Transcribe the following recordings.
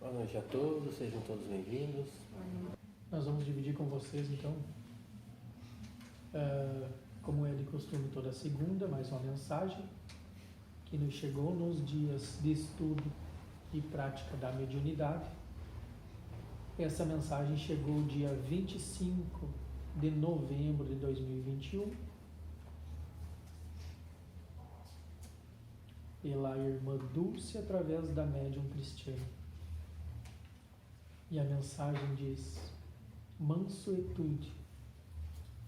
Boa noite a todos, sejam todos bem-vindos. Nós vamos dividir com vocês, então, como é de costume, toda segunda, mais uma mensagem que nos chegou nos dias de estudo e prática da mediunidade. Essa mensagem chegou dia 25 de novembro de 2021, pela irmã Dulce, através da médium Cristiane. E a mensagem diz: mansuetude,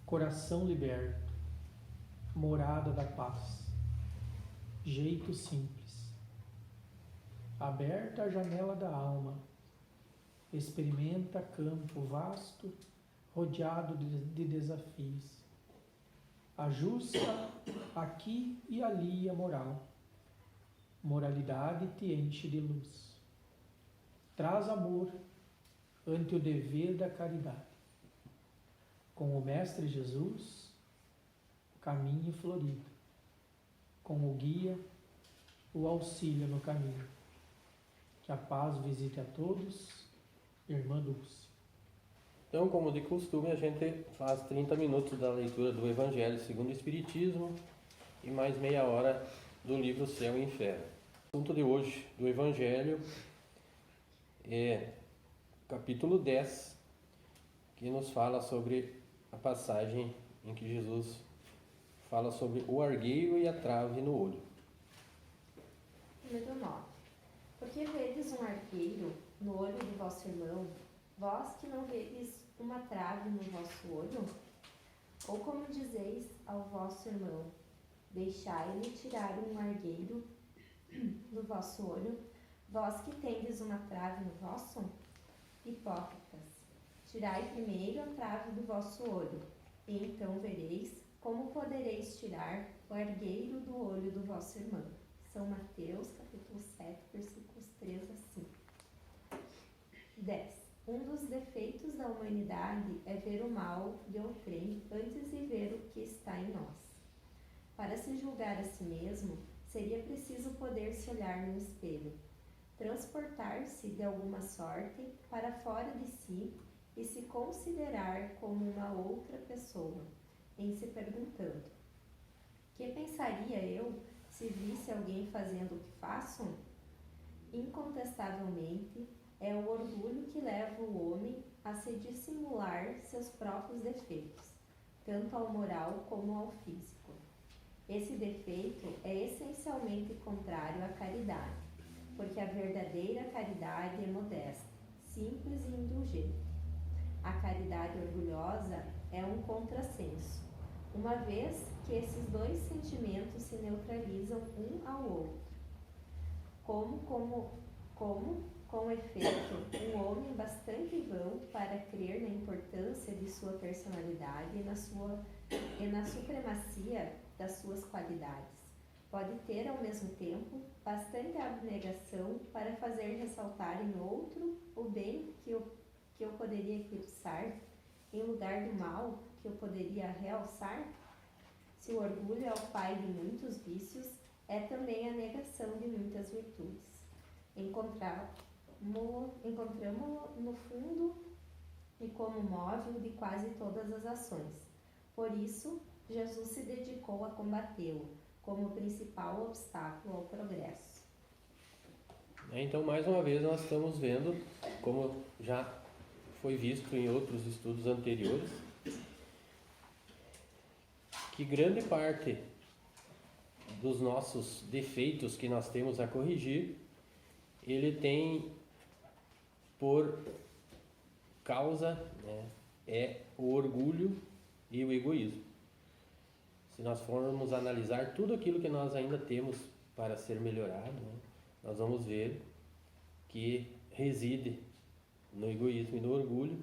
coração liberto, morada da paz, jeito simples. Aberta a janela da alma, experimenta campo vasto, rodeado de desafios. Ajusta aqui e ali a moral. Moralidade te enche de luz. Traz amor ante o dever da caridade. Com o Mestre Jesus, caminho florido. Com o guia, o auxílio no caminho. Que a paz visite a todos, irmã Dulce. Então, como de costume, a gente faz 30 minutos da leitura do Evangelho segundo o Espiritismo e mais meia hora do livro Céu e Inferno. O assunto de hoje do Evangelho é capítulo 10, que nos fala sobre a passagem em que Jesus fala sobre o argueiro e a trave no olho. Número 9. Porque vedes um argueiro no olho de vosso irmão, vós que não vedes uma trave no vosso olho? Ou como dizeis ao vosso irmão, deixai-me tirar um argueiro do vosso olho, vós que tendes uma trave no vosso? Hipócritas, tirai primeiro a trave do vosso olho, e então vereis como podereis tirar o argueiro do olho do vosso irmão. São Mateus, capítulo 7, versículos 3 a 5. 10. Um dos defeitos da humanidade é ver o mal de outrem antes de ver o que está em nós. Para se julgar a si mesmo, seria preciso poder se olhar no espelho, transportar-se de alguma sorte para fora de si e se considerar como uma outra pessoa, em se perguntando: que pensaria eu se visse alguém fazendo o que faço? Incontestavelmente, é o orgulho que leva o homem a se dissimular seus próprios defeitos, tanto ao moral como ao físico. Esse defeito é essencialmente contrário à caridade, porque a verdadeira caridade é modesta, simples e indulgente. A caridade orgulhosa é um contrassenso, uma vez que esses dois sentimentos se neutralizam um ao outro. Com efeito, um homem bastante vão para crer na importância de sua personalidade e na supremacia das suas qualidades, pode ter ao mesmo tempo bastante abnegação para fazer ressaltar em outro o bem que eu poderia eclipsar, em lugar do mal que eu poderia realçar? Se o orgulho é o pai de muitos vícios, é também a negação de muitas virtudes. Encontramo-lo no fundo e como móvel de quase todas as ações. Por isso, Jesus se dedicou a combatê-lo como principal obstáculo ao progresso. Então, mais uma vez, nós estamos vendo, como já foi visto em outros estudos anteriores, que grande parte dos nossos defeitos que nós temos a corrigir, ele tem por causa, é o orgulho e o egoísmo. Se nós formos analisar tudo aquilo que nós ainda temos para ser melhorado, nós vamos ver que reside no egoísmo e no orgulho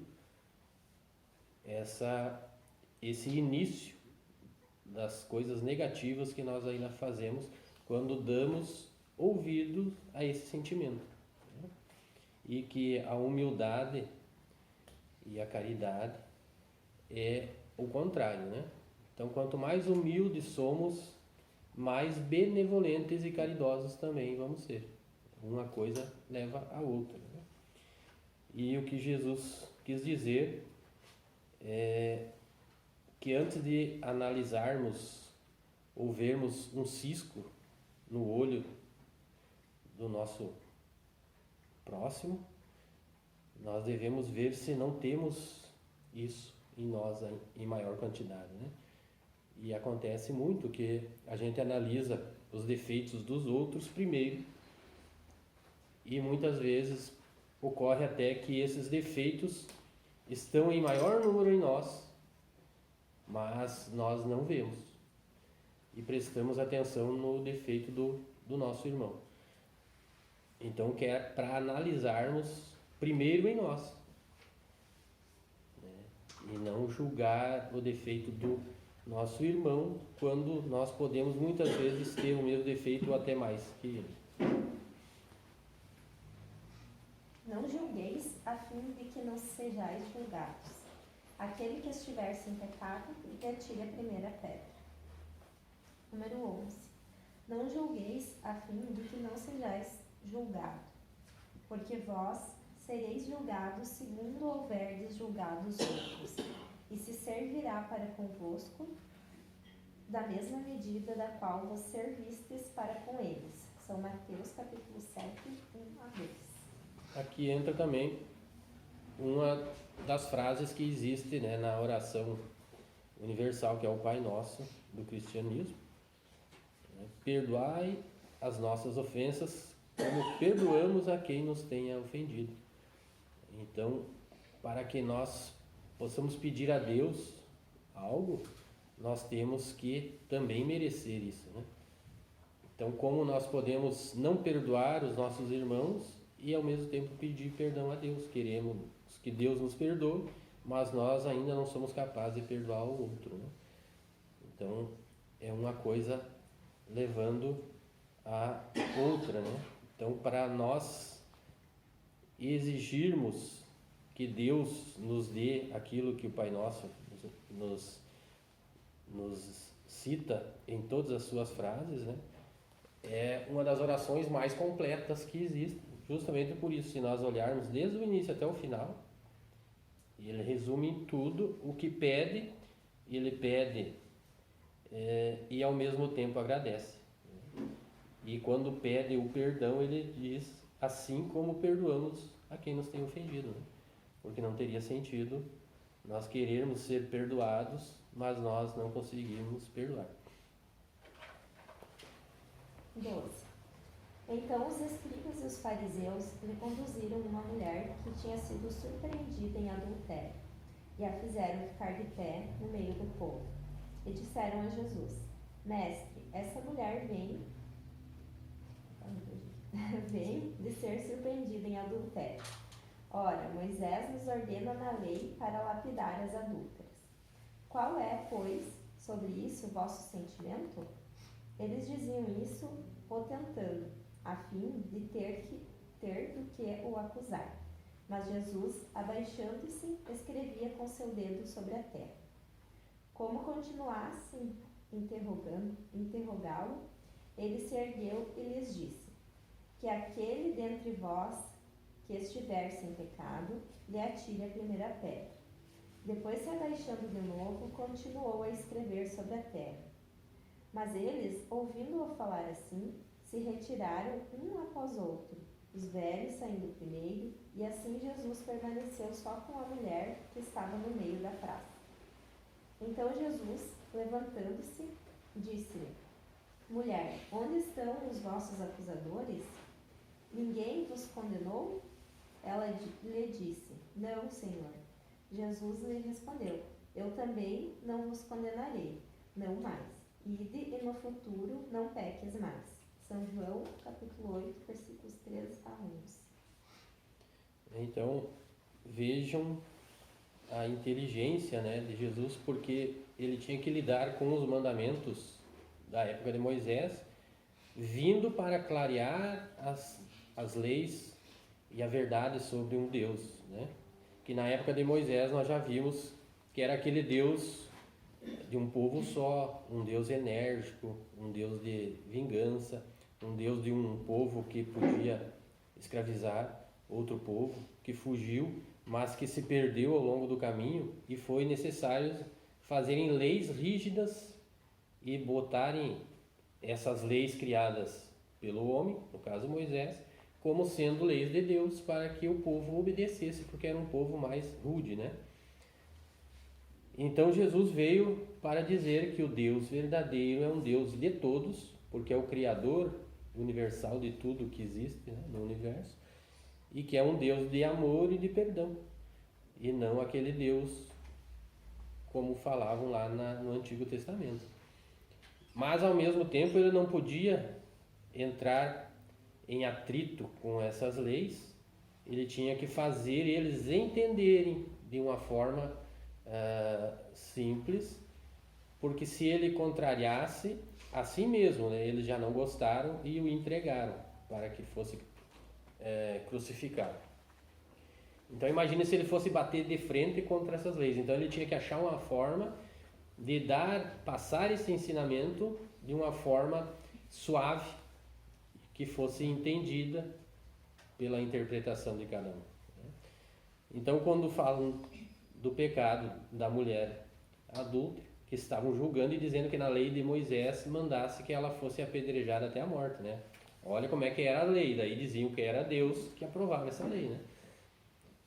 esse início das coisas negativas que nós ainda fazemos quando damos ouvido a esse sentimento. E que a humildade e a caridade é o contrário, Então, quanto mais humildes somos, mais benevolentes e caridosos também vamos ser. Uma coisa leva a outra. E o que Jesus quis dizer é que antes de analisarmos ou vermos um cisco no olho do nosso próximo, nós devemos ver se não temos isso em nós em maior quantidade, né? E acontece muito que a gente analisa os defeitos dos outros primeiro, e muitas vezes ocorre até que esses defeitos estão em maior número em nós, mas nós não vemos e prestamos atenção no defeito do nosso irmão. Então, que é para analisarmos primeiro em nós, né? E não julgar o defeito do nosso irmão, quando nós podemos muitas vezes ter o mesmo defeito ou até mais que ele. Não julgueis a fim de que não sejais julgados. Aquele que estiver sem pecado, que atire a primeira pedra. Número 11. Não julgueis a fim de que não sejais julgado, porque vós sereis julgados segundo houverdes julgado os outros, e se servirá para convosco da mesma medida da qual vos servistes para com eles. São Mateus capítulo 7, 1-2. Aqui entra também uma das frases que existe, né, na oração universal, que é o Pai Nosso do cristianismo. Perdoai as nossas ofensas, como perdoamos a quem nos tenha ofendido. Então, para que nós possamos pedir a Deus algo, nós temos que também merecer isso, né? Então, como nós podemos não perdoar os nossos irmãos e ao mesmo tempo pedir perdão a Deus? Queremos que Deus nos perdoe, mas nós ainda não somos capazes de perdoar o outro, né? Então, é uma coisa levando a outra, né? Então, para nós exigirmos que Deus nos dê aquilo que o Pai Nosso nos cita em todas as suas frases, né? É uma das orações mais completas que existem, justamente por isso. Se nós olharmos desde o início até o final, ele resume em tudo o que pede, ele pede e ao mesmo tempo agradece. E quando pede o perdão, ele diz: assim como perdoamos a quem nos tem ofendido, né? Porque não teria sentido nós querermos ser perdoados, mas nós não conseguimos perdoar. 12. Então os escribas e os fariseus lhe conduziram uma mulher que tinha sido surpreendida em adultério, e a fizeram ficar de pé no meio do povo. E disseram a Jesus: Mestre, essa mulher vem de ser surpreendida em adultério. Ora, Moisés nos ordena na lei para lapidar as adúlteras. Qual é, pois, sobre isso o vosso sentimento? Eles diziam isso o tentando, a fim de ter do que o acusar. Mas Jesus, abaixando-se, escrevia com seu dedo sobre a terra. Como continuassem interrogá-lo, ele se ergueu e lhes disse: que aquele dentre vós que estiver sem pecado, lhe atire a primeira pedra. Depois, se abaixando de novo, continuou a escrever sobre a terra. Mas eles, ouvindo-o falar assim, se retiraram um após outro, os velhos saindo primeiro, e assim Jesus permaneceu só com a mulher que estava no meio da praça. Então Jesus, levantando-se, disse-lhe: Mulher, onde estão os vossos acusadores? Ninguém vos condenou? Ela lhe disse: Não, Senhor. Jesus lhe respondeu: Eu também não vos condenarei, não mais. Ide e no futuro não peques mais. São João, capítulo 8, versículos 13-11. Então, vejam a inteligência, né, de Jesus, porque ele tinha que lidar com os mandamentos da época de Moisés, vindo para clarear as leis e a verdade sobre um Deus, né? Que na época de Moisés nós já vimos que era aquele Deus de um povo só, um Deus enérgico, um Deus de vingança, um Deus de um povo que podia escravizar, outro povo que fugiu, mas que se perdeu ao longo do caminho, e foi necessário fazerem leis rígidas e botarem essas leis criadas pelo homem, no caso Moisés, como sendo leis de Deus para que o povo obedecesse, porque era um povo mais rude, né? Então Jesus veio para dizer que o Deus verdadeiro é um Deus de todos, porque é o Criador universal de tudo que existe, né, no universo, e que é um Deus de amor e de perdão, e não aquele Deus como falavam lá no Antigo Testamento. Mas ao mesmo tempo ele não podia entrar em atrito com essas leis, ele tinha que fazer eles entenderem de uma forma simples, porque se ele contrariasse, assim mesmo, né, eles já não gostaram e o entregaram para que fosse crucificado. Então imagine se ele fosse bater de frente contra essas leis. Então ele tinha que achar uma forma de passar esse ensinamento de uma forma suave, que fosse entendida pela interpretação de cada um. Então quando falam do pecado da mulher adúltera, que estavam julgando e dizendo que na lei de Moisés mandasse que ela fosse apedrejada até a morte, né? Olha como é que era a lei, daí diziam que era Deus que aprovava essa lei, né?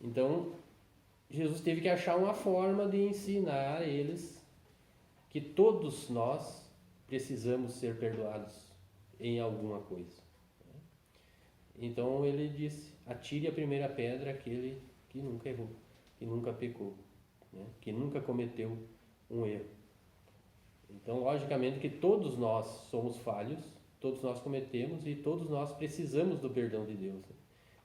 Então, Jesus teve que achar uma forma de ensinar a eles que todos nós precisamos ser perdoados em alguma coisa. Então ele disse: atire a primeira pedra aquele que nunca errou, que nunca pecou, né? Que nunca cometeu um erro. Então, logicamente que todos nós somos falhos, todos nós cometemos e todos nós precisamos do perdão de Deus.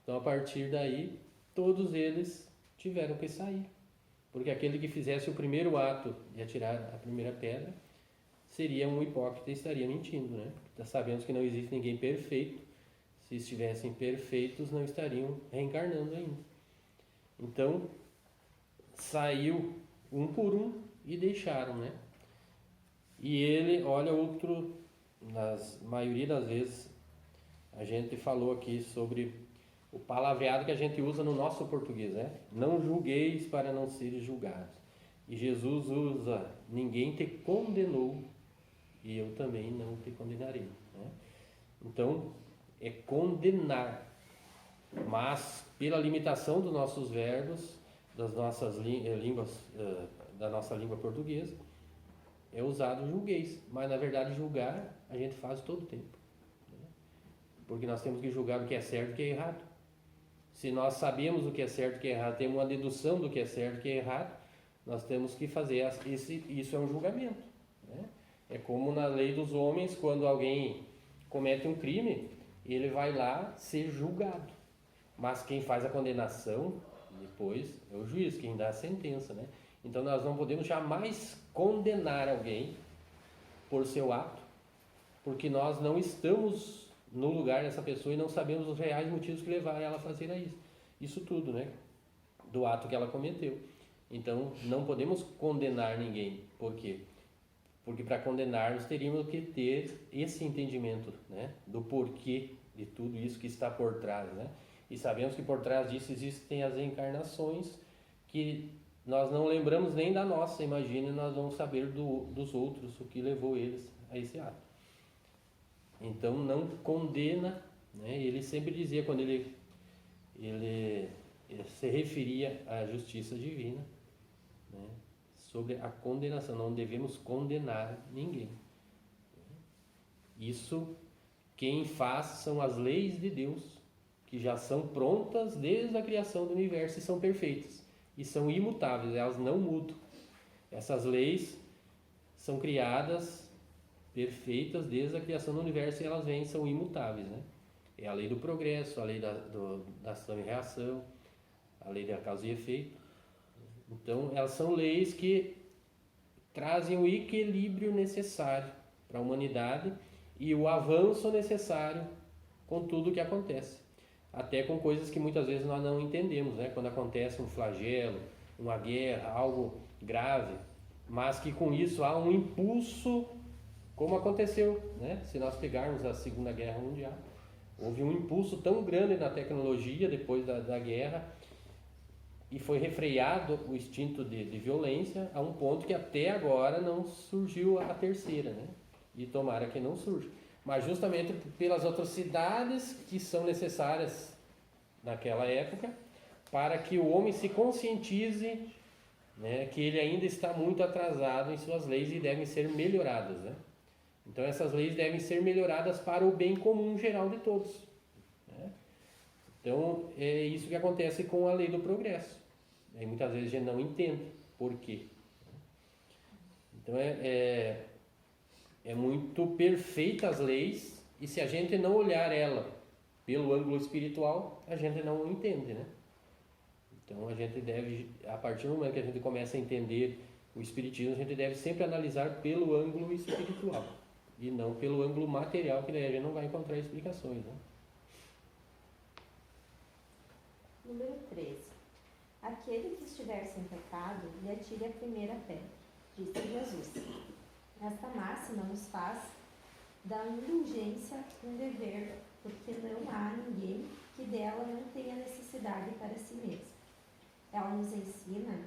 Então, a partir daí, todos eles tiveram que sair, porque aquele que fizesse o primeiro ato de atirar a primeira pedra seria um hipócrita e estaria mentindo, né? Sabemos que não existe ninguém perfeito. Se estivessem perfeitos, não estariam reencarnando ainda. Então, saiu um por um e deixaram, né? E ele, olha, outro, na maioria das vezes, a gente falou aqui sobre o palavreado que a gente usa no nosso português, né? Não julgueis para não seres julgados. E Jesus usa: ninguém te condenou e eu também não te condenarei, né? Então, é condenar, mas pela limitação dos nossos verbos, das nossas línguas, da nossa língua portuguesa, é usado julgueis, mas na verdade julgar a gente faz todo o tempo, né? Porque nós temos que julgar o que é certo e o que é errado. Se nós sabemos o que é certo e o que é errado, temos uma dedução do que é certo e o que é errado, nós temos que fazer isso é um julgamento, né? É como na lei dos homens, quando alguém comete um crime, ele vai lá ser julgado, mas quem faz a condenação depois é o juiz, quem dá a sentença, né? Então nós não podemos jamais condenar alguém por seu ato, porque nós não estamos no lugar dessa pessoa e não sabemos os reais motivos que levaram ela a fazer isso tudo, né? Do ato que ela cometeu. Então não podemos condenar ninguém. Por quê? Porque para condenarmos teríamos que ter esse entendimento, né, do porquê de tudo isso que está por trás, né? E sabemos que por trás disso existem as encarnações que nós não lembramos nem da nossa. Imagine, nós vamos saber dos outros o que levou eles a esse ato. Então não condena, né? Ele sempre dizia, quando ele se referia à justiça divina, né, sobre a condenação, não devemos condenar ninguém. Isso quem faz são as leis de Deus, que já são prontas desde a criação do universo e são perfeitas e são imutáveis, elas não mudam. Essas leis são criadas perfeitas desde a criação do universo e elas vêm, são imutáveis, né? É a lei do progresso, a lei da ação e reação, a lei da causa e efeito. Então, elas são leis que trazem o equilíbrio necessário para a humanidade e o avanço necessário com tudo o que acontece. Até com coisas que muitas vezes nós não entendemos, né? Quando acontece um flagelo, uma guerra, algo grave, mas que com isso há um impulso, como aconteceu, né? Se nós pegarmos a Segunda Guerra Mundial, Houve um impulso tão grande na tecnologia depois da guerra e foi refreado o instinto de violência a um ponto que até agora não surgiu a terceira, né? E tomara que não surja. Mas justamente pelas atrocidades que são necessárias naquela época para que o homem se conscientize, né, que ele ainda está muito atrasado em suas leis e devem ser melhoradas, né? Então essas leis devem ser melhoradas para o bem comum geral de todos, né? Então é isso que acontece com a lei do progresso. E muitas vezes a gente não entende por quê. Então é muito perfeita as leis e se a gente não olhar ela pelo ângulo espiritual, a gente não entende, né? Então a gente deve, a partir do momento que a gente começa a entender o espiritismo, a gente deve sempre analisar pelo ângulo espiritual e não pelo ângulo material, que daí a gente não vai encontrar explicações, né? Número 13. Aquele que estiver sem pecado, lhe atire a primeira pedra, disse Jesus. Esta máxima nos faz da indulgência um dever, porque não há ninguém que dela não tenha necessidade para si mesmo. Ela nos ensina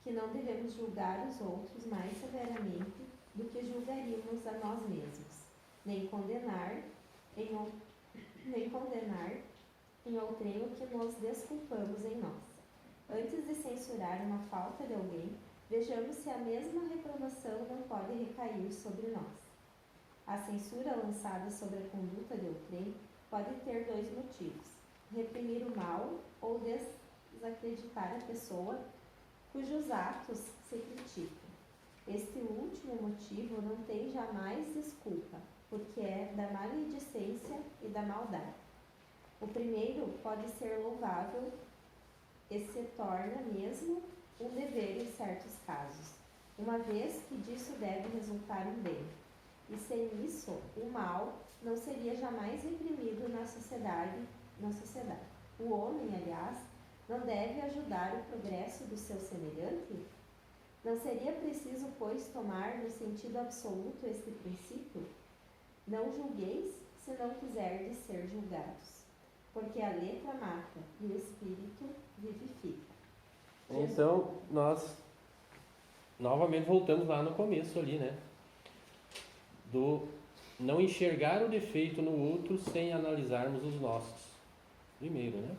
que não devemos julgar os outros mais severamente do que julgaríamos a nós mesmos, nem condenar em outrem o que nos desculpamos em nós. Antes de censurar uma falta de alguém, vejamos se a mesma reprovação não pode recair sobre nós. A censura lançada sobre a conduta de outrem pode ter dois motivos: reprimir o mal ou desacreditar a pessoa cujos atos se criticam. Este último motivo não tem jamais desculpa, porque é da maledicência e da maldade. O primeiro pode ser louvável e se torna mesmo um dever em certos casos, uma vez que disso deve resultar um bem. E sem isso, o mal não seria jamais reprimido na sociedade. O homem, aliás, não deve ajudar o progresso do seu semelhante? Não seria preciso, pois, tomar no sentido absoluto este princípio? Não julgueis se não quiserdes ser julgados, porque a letra mata e o espírito vivifica. Então, nós novamente voltamos lá no começo ali, né? Do não enxergar o defeito no outro sem analisarmos os nossos primeiro, né?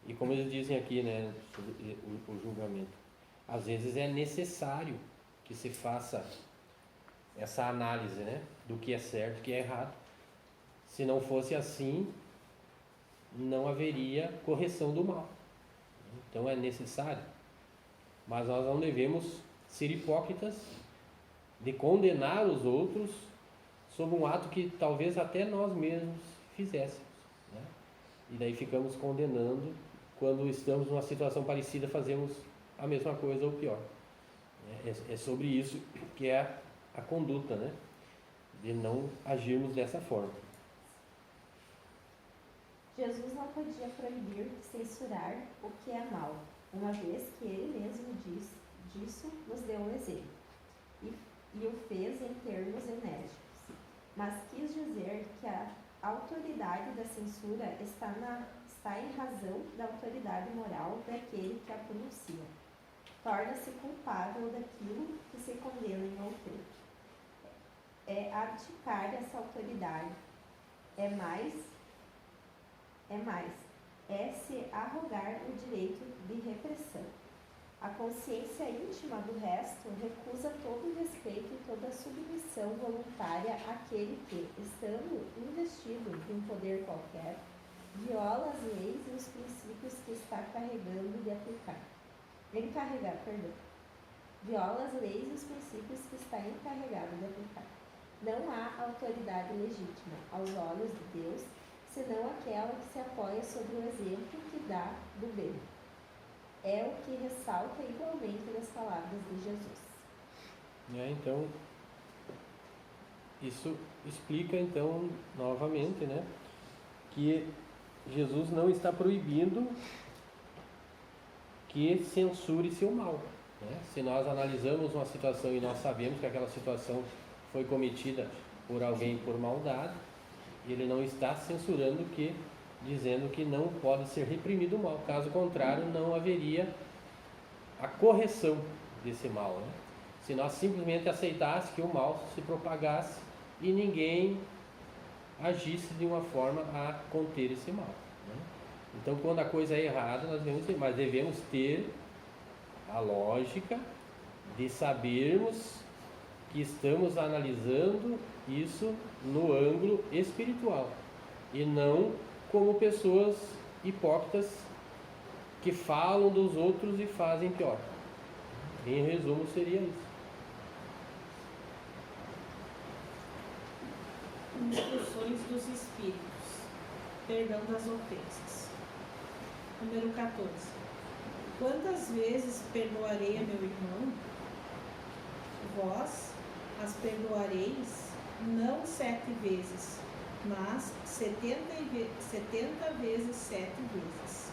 E como eles dizem aqui, né, sobre o julgamento, às vezes é necessário que se faça essa análise, né, do que é certo e o que é errado. Se não fosse assim, não haveria correção do mal. Então é necessário. Mas nós não devemos ser hipócritas de condenar os outros sobre um ato que talvez até nós mesmos fizéssemos, né? E daí ficamos condenando quando estamos numa situação parecida, fazemos a mesma coisa ou pior. É sobre isso que é a conduta, né? De não agirmos dessa forma. Jesus não podia proibir, censurar o que é mal, uma vez que ele mesmo disso nos deu um exemplo, e o fez em termos enérgicos. Mas quis dizer que a autoridade da censura está em razão da autoridade moral daquele que a pronuncia. Torna-se culpável daquilo que se condena em outrem. É abdicar essa autoridade. É se arrogar o direito de repressão. A consciência íntima do resto recusa todo o respeito e toda a submissão voluntária àquele que, estando investido de um poder qualquer, viola as leis e os princípios que está viola as leis e os princípios que está encarregado de aplicar. Não há autoridade legítima aos olhos de Deus, senão aquela que se apoia sobre o exemplo que dá do bem. É o que ressalta igualmente nas palavras de Jesus. Então, isso explica então novamente, né, que Jesus não está proibindo que censure-se o mal, né? Se nós analisamos uma situação e nós sabemos que aquela situação foi cometida por alguém por maldade, Ele não está censurando dizendo que não pode ser reprimido o mal. Caso contrário, não haveria a correção desse mal, né? Se nós simplesmente aceitássemos que o mal se propagasse e ninguém agisse de uma forma a conter esse mal, né? Então, quando a coisa é errada, mas devemos ter a lógica de sabermos que estamos analisando isso no ângulo espiritual e não como pessoas hipócritas que falam dos outros e fazem pior. Em resumo, seria isso. Instruções dos Espíritos. Perdão das ofensas. Número 14. Quantas vezes perdoarei a meu irmão? Vós as perdoareis, não 7 vezes, mas 70 vezes 7 vezes.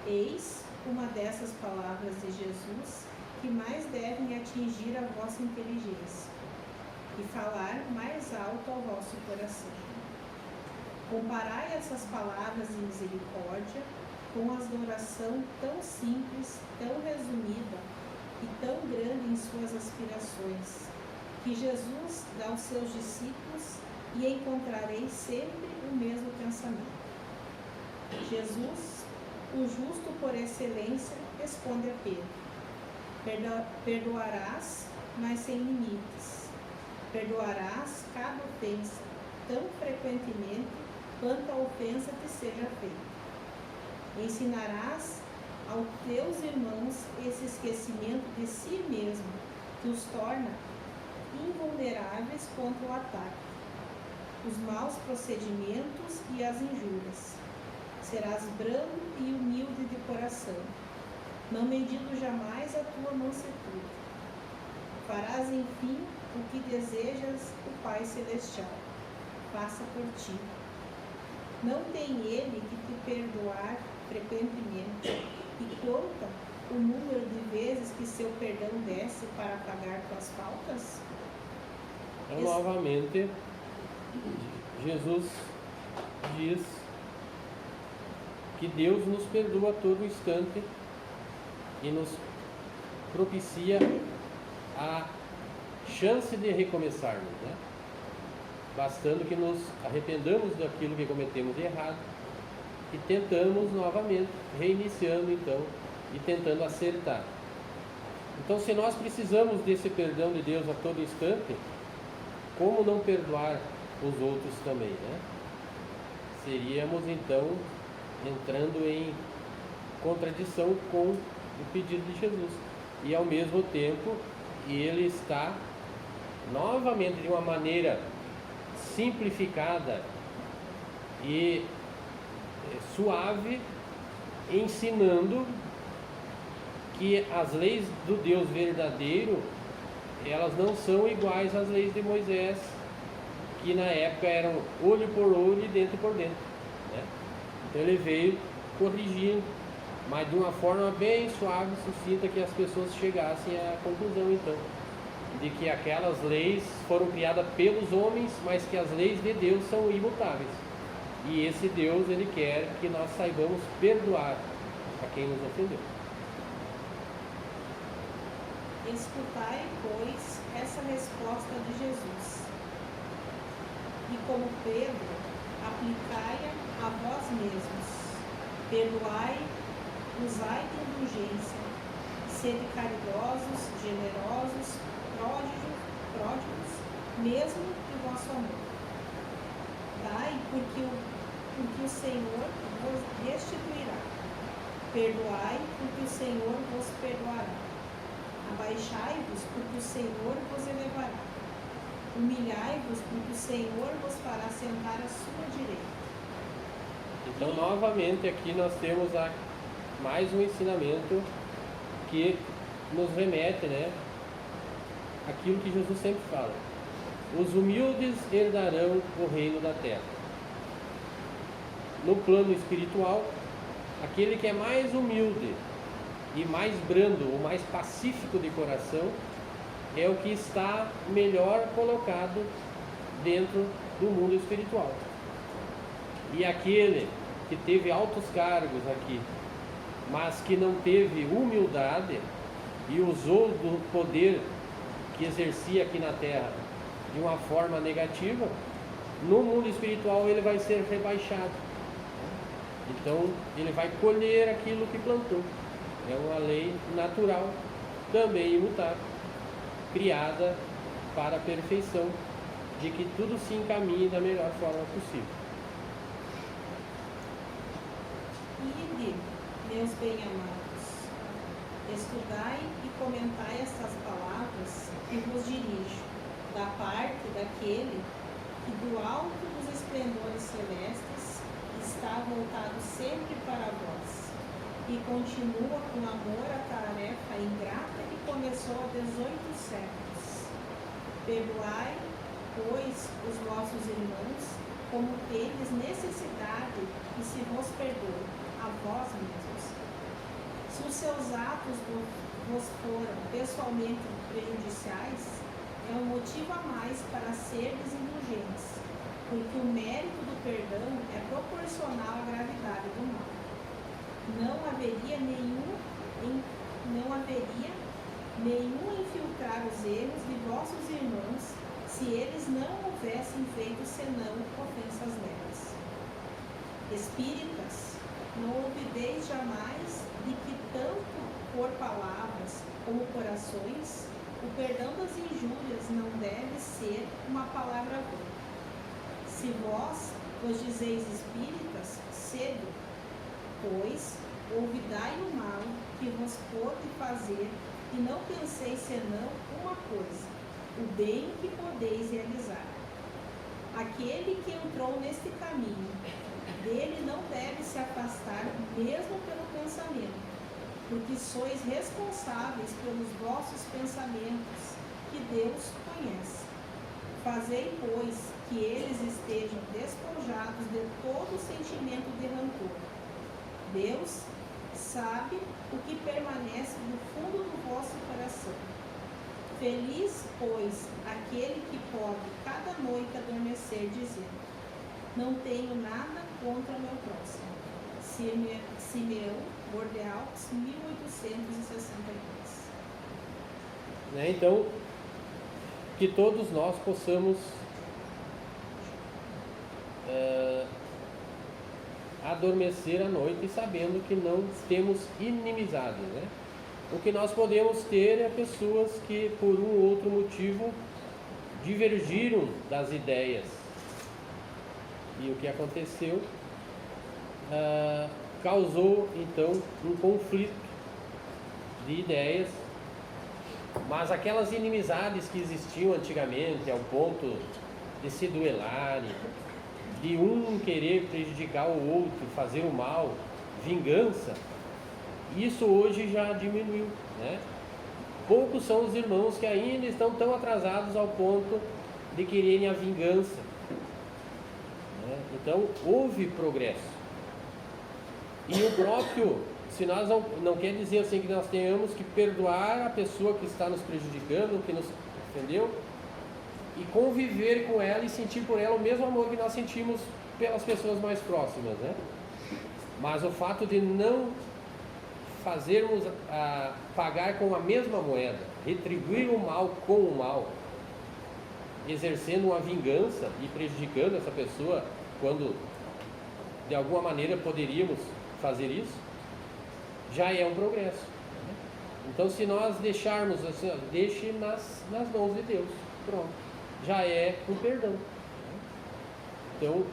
Eis uma dessas palavras de Jesus que mais devem atingir a vossa inteligência e falar mais alto ao vosso coração. Comparai essas palavras de misericórdia com as de oração tão simples, tão resumida e tão grande em suas aspirações, que Jesus dá aos seus discípulos, e encontrareis sempre o mesmo pensamento. Jesus, o justo por excelência, responde a Pedro: perdoarás, mas sem limites. Perdoarás cada ofensa, tão frequentemente quanto a ofensa te seja feita. Ensinarás aos teus irmãos esse esquecimento de si mesmo, que os torna invulneráveis contra o ataque, os maus procedimentos e as injúrias. Serás brando e humilde de coração, não medindo jamais a tua mansuetude. Farás, enfim, o que desejas o Pai Celestial faça por ti. Não tem ele que te perdoar frequentemente, e conta o número de vezes que seu perdão desce para pagar tuas faltas? Então, novamente, Jesus diz que Deus nos perdoa a todo instante e nos propicia a chance de recomeçarmos, né? Bastando que nos arrependamos daquilo que cometemos de errado e tentamos novamente, reiniciando então e tentando acertar. Então, se nós precisamos desse perdão de Deus a todo instante, como não perdoar os outros também, né? Seríamos então entrando em contradição com o pedido de Jesus. E ao mesmo tempo, ele está novamente de uma maneira simplificada e suave, ensinando que as leis do Deus verdadeiro, elas não são iguais às leis de Moisés, que na época eram olho por olho e dente por dente, né? Então ele veio corrigindo, mas de uma forma bem suave e sucinta, que as pessoas chegassem à conclusão então de que aquelas leis foram criadas pelos homens, mas que as leis de Deus são imutáveis. E esse Deus, ele quer que nós saibamos perdoar a quem nos ofendeu. Escutai, pois, essa resposta de Jesus. E como Pedro, aplicai-a a vós mesmos. Perdoai, usai de indulgência, sede caridosos, generosos, pródigos, mesmo de vosso amor. Dai, porque o Senhor vos restituirá. Perdoai, porque o Senhor vos perdoará. Abaixai-vos, porque o Senhor vos elevará. Humilhai-vos, porque o Senhor vos fará sentar à sua direita. Então, novamente, aqui nós temos mais um ensinamento que nos remete, né, aquilo que Jesus sempre fala: os humildes herdarão o reino da terra. No plano espiritual, aquele que é mais humilde e mais brando, ou mais pacífico de coração, é o que está melhor colocado dentro do mundo espiritual. E aquele que teve altos cargos aqui, mas que não teve humildade e usou do poder que exercia aqui na terra de uma forma negativa, no mundo espiritual ele vai ser rebaixado. Então ele vai colher aquilo que plantou. É uma lei natural, também imutável, criada para a perfeição, de que tudo se encaminhe da melhor forma possível. Ide, meus bem-amados, estudai e comentai estas palavras que vos dirijo, da parte daquele que do alto dos esplendores celestes está voltado sempre para vós, e continua com amor a tarefa ingrata que começou há 18 séculos. Perdoai, pois, os vossos irmãos, como tendes necessidade que se vos perdoe a vós mesmos. Se os seus atos vos foram pessoalmente prejudiciais, é um motivo a mais para serdes indulgentes, porque o mérito do perdão é proporcional à gravidade do mal. Não haveria nenhum infiltrar os erros de vossos irmãos se eles não houvessem feito senão ofensas leves. Espíritas, não ouvideis jamais de que tanto por palavras como por ações, o perdão das injúrias não deve ser uma palavra vã. Se vós vos dizeis espíritas, cedo, pois ouvidai o mal que vos pode fazer e não penseis senão uma coisa, o bem que podeis realizar. Aquele que entrou neste caminho, dele não deve se afastar mesmo pelo pensamento, porque sois responsáveis pelos vossos pensamentos, que Deus conhece. Fazei, pois, que eles estejam despojados de todo sentimento de rancor. Deus sabe o que permanece no fundo do vosso coração. Feliz, pois, aquele que pode cada noite adormecer dizendo: não tenho nada contra meu próximo. Simeão Bordeaux, 1862. Então, que todos nós possamos adormecer à noite sabendo que não temos inimizade, né? O que nós podemos ter é pessoas que por um ou outro motivo divergiram das ideias, e o que aconteceu causou então um conflito de ideias, mas aquelas inimizades que existiam antigamente ao ponto de se duelarem, de um querer prejudicar o outro, fazer o mal, vingança, isso hoje já diminuiu, né? Poucos são os irmãos que ainda estão tão atrasados ao ponto de quererem a vingança, né? Então houve progresso. E o próprio, se nós não quer dizer assim que nós tenhamos que perdoar a pessoa que está nos prejudicando, que nos ofendeu, e conviver com ela e sentir por ela o mesmo amor que nós sentimos pelas pessoas mais próximas, né? Mas o fato de não fazermos pagar com a mesma moeda, retribuir o mal com o mal, exercendo uma vingança e prejudicando essa pessoa quando de alguma maneira poderíamos fazer isso, já é um progresso. Então, se nós deixarmos assim, deixe nas mãos de Deus, pronto, já é um perdão. Então,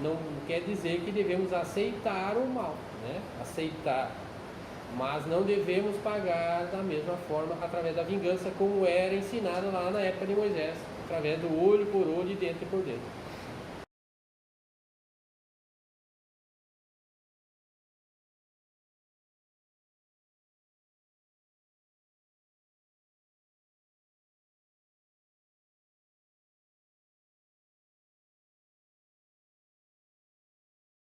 não quer dizer que devemos aceitar o mal, né? Aceitar, mas não devemos pagar da mesma forma através da vingança, como era ensinado lá na época de Moisés, através do olho por olho e dente por dente.